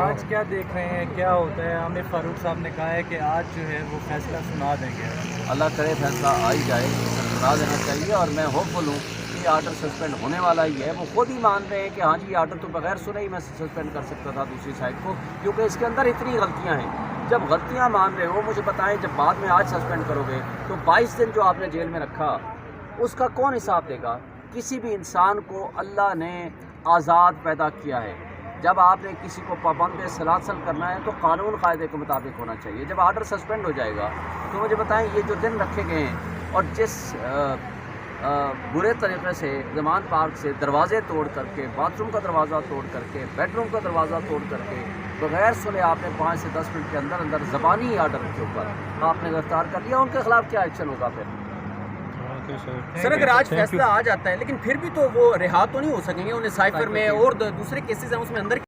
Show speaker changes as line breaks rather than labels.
آج کیا دیکھ رہے ہیں، کیا ہوتا ہے؟ عامر فاروق صاحب نے کہا ہے کہ آج جو ہے وہ فیصلہ سنا دیں گے.
اللہ کرے فیصلہ آ ہی جائے، سنا دینا چاہیے، اور میں ہوپ فل ہوں کہ یہ آرڈر سسپینڈ ہونے والا ہی ہے. وہ خود ہی مان رہے ہیں کہ ہاں جی یہ آرڈر تو بغیر سنے ہی میں سسپینڈ کر سکتا تھا دوسری سائڈ کو، کیونکہ اس کے اندر اتنی غلطیاں ہیں. جب غلطیاں مان رہے ہو مجھے بتائیں، جب بعد میں آج سسپینڈ کرو گے تو 22 دن جو آپ نے جیل میں رکھا اس کا کون حساب دے گا؟ کسی بھی انسان کو اللہ نے آزاد پیدا کیا ہے. جب آپ نے کسی کو پابند سلاسل کرنا ہے تو قانون قاعدے کے مطابق ہونا چاہیے. جب آرڈر سسپینڈ ہو جائے گا تو مجھے بتائیں، یہ جو دن رکھے گئے ہیں اور جس برے طریقے سے زمان پارک سے دروازے توڑ کر کے، باتھ روم کا دروازہ توڑ کر کے، بیڈ روم کا دروازہ توڑ کر کے، بغیر سنے آپ نے 5 سے 10 منٹ کے اندر اندر زبانی آرڈر کے اوپر آپ نے گرفتار کر لیا، ان کے خلاف کیا ایکشن ہوگا پھر؟
سر اگر آج فیصلہ آ جاتا ہے لیکن پھر بھی تو وہ رہا تو نہیں ہو سکیں گے، انہیں سائفر میں اور دوسرے کیسز ہیں اس میں اندر